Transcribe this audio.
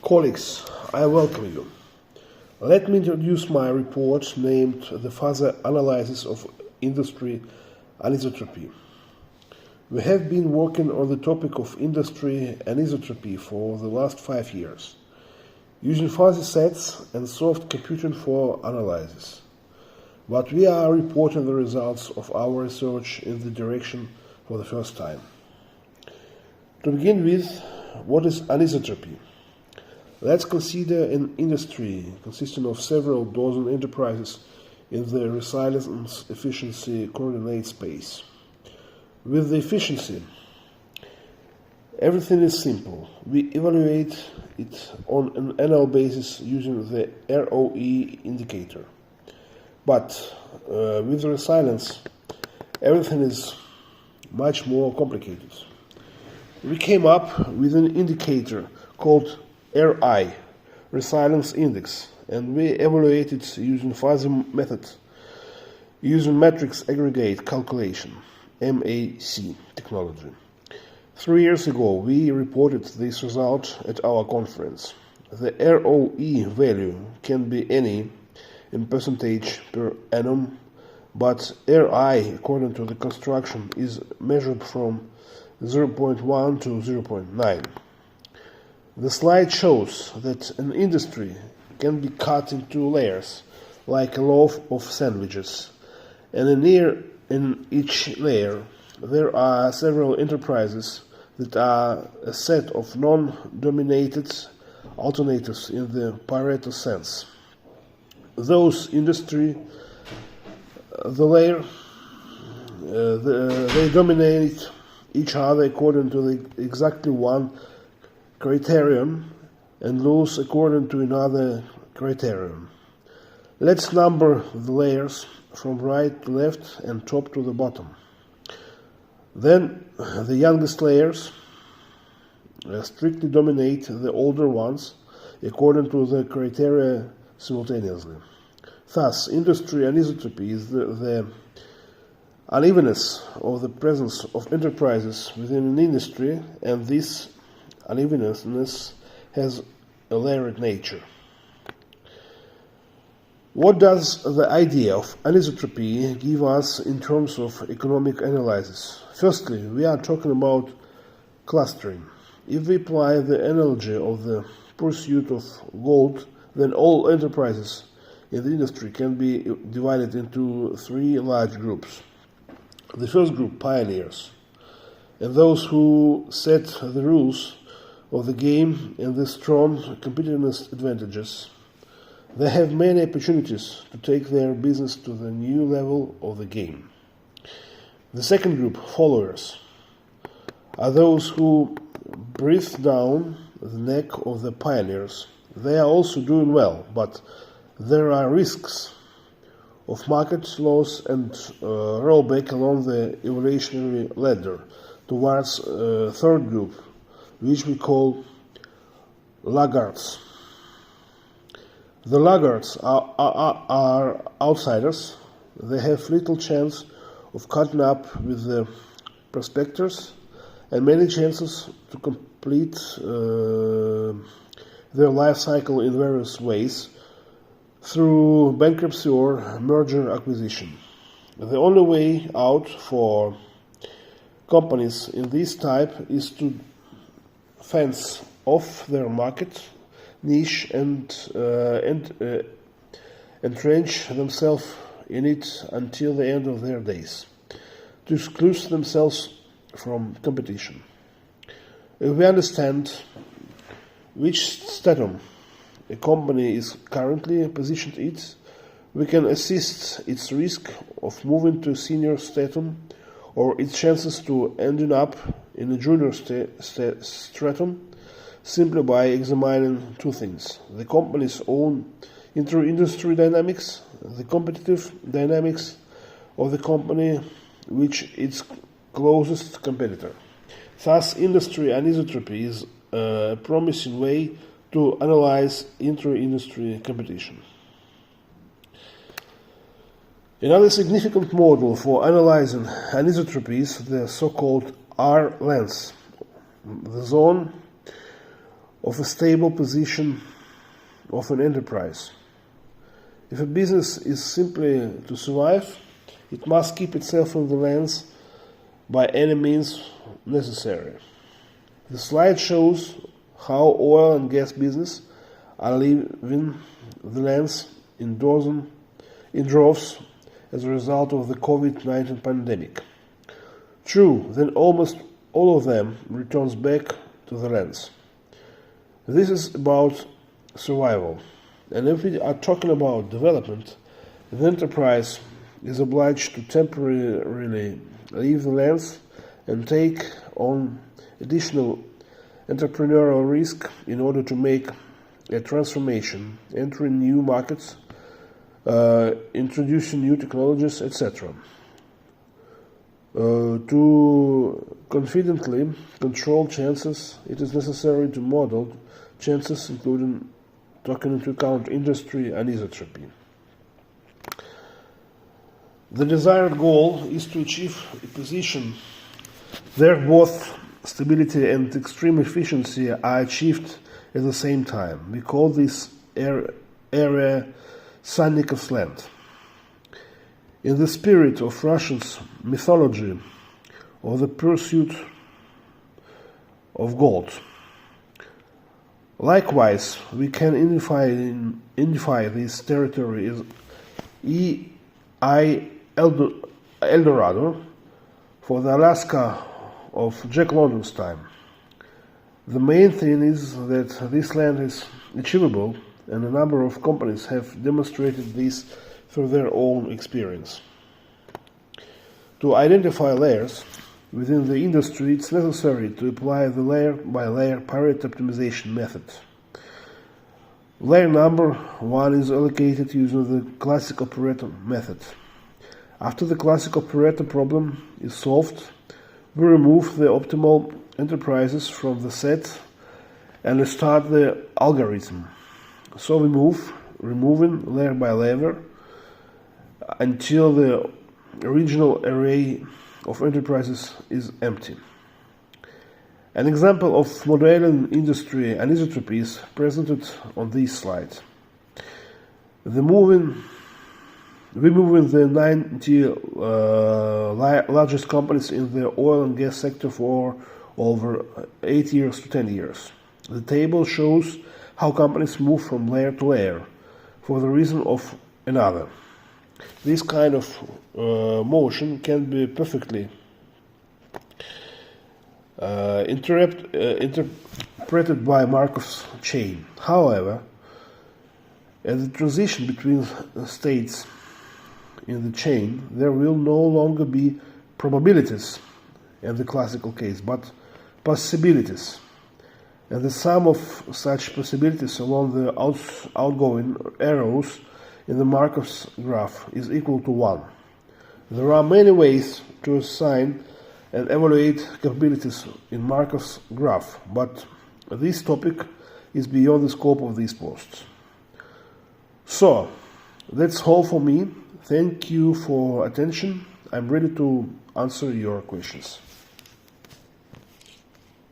Colleagues, I welcome you. Let me introduce my report named The Further Analysis of Industry Anisotropy. We have been working on the topic of industry anisotropy for the last 5 years, using fuzzy sets and soft computing for analysis. But we are reporting the results of our research in the direction for the first time. To begin with, what is anisotropy? Let's consider an industry consisting of several dozen enterprises in the resilience efficiency coordinate space. With the efficiency, everything is simple. We evaluate it on an annual basis using the ROE indicator. But with the resilience, everything is much more complicated. We came up with an indicator called RI, Resilience Index, and we evaluated using fuzzy method, using matrix aggregate calculation, MAC technology. 3 years ago, we reported this result at our conference. The ROE value can be any in percentage per annum, but RI, according to the construction, is measured from 0.1 to 0.9. The slide shows that an industry can be cut into layers, like a loaf of sandwiches, and in each layer there are several enterprises that are a set of non-dominated alternatives in the Pareto sense. Those industry, the layer, they dominate each other according to the exactly one criterion and lose according to another criterion. Let's number the layers from right to left and top to the bottom. Then the youngest layers strictly dominate the older ones according to the criteria simultaneously. Thus, industry anisotropy is the unevenness of the presence of enterprises within an industry, and this unevenness has a layered nature. What does the idea of anisotropy give us in terms of economic analysis? Firstly, we are talking about clustering. If we apply the analogy of the pursuit of gold, then all enterprises in the industry can be divided into 3 large groups. The first group, pioneers, and those who set the rules of the game and the strong competitiveness advantages. They have many opportunities to take their business to the new level of the game. The second group, followers, are those who breathe down the neck of the pioneers. They are also doing well, but there are risks of market loss and rollback along the evolutionary ladder towards a third group, which we call laggards. The laggards are outsiders. They have little chance of catching up with the prospectors and many chances to complete their life cycle in various ways through bankruptcy or merger acquisition. The only way out for companies in this type is to fence off their market niche and entrench themselves in it until the end of their days, to exclude themselves from competition. If we understand which stratum a company is currently positioned in, we can assess its risk of moving to a senior stratum or its chances to ending up in a junior stratum simply by examining 2 things: the company's own inter-industry dynamics, the competitive dynamics of the company which its closest competitor. Thus, industry anisotropy is a promising way to analyze inter-industry competition. Another significant model for analyzing anisotropy is the so-called R lens, the zone of a stable position of an enterprise. If a business is simply to survive, it must keep itself on the lens by any means necessary. The slide shows how oil and gas business are leaving the lens in droves as a result of the COVID-19 pandemic. True, then almost all of them returns back to the lens. This is about survival. And if we are talking about development, the enterprise is obliged to temporarily leave the lens and take on additional entrepreneurial risk in order to make a transformation, entering new markets, introducing new technologies, etc. To confidently control chances, it is necessary to model chances, including taking into account industry anisotropy. The desired goal is to achieve a position where both stability and extreme efficiency are achieved at the same time. We call this area Sannikov's land. In the spirit of Russians' mythology of the pursuit of gold. Likewise, we can identify this territory as Eldorado for the Alaska of Jack London's time. The main thing is that this land is achievable, and a number of companies have demonstrated this through their own experience. To identify layers within the industry, it's necessary to apply the layer-by-layer Pareto optimization method. Layer number 1 is allocated using the classical Pareto method. After the classical Pareto problem is solved, we remove the optimal enterprises from the set and start the algorithm. So we move, removing layer by layer until the original array of enterprises is empty. An example of modeling industry anisotropy is presented on this slide. We move in the 90 largest companies in the oil and gas sector for over 8 years to 10 years. The table shows how companies move from layer to layer for the reason of another. This kind of motion can be perfectly interpreted by Markov's chain. However, at the transition between states in the chain, there will no longer be probabilities in the classical case, but possibilities. And the sum of such possibilities along the outgoing arrows in the Markov's graph is equal to 1. There are many ways to assign and evaluate capabilities in Markov's graph, but this topic is beyond the scope of these posts. So, that's all for me. Thank you for attention. I'm ready to answer your questions.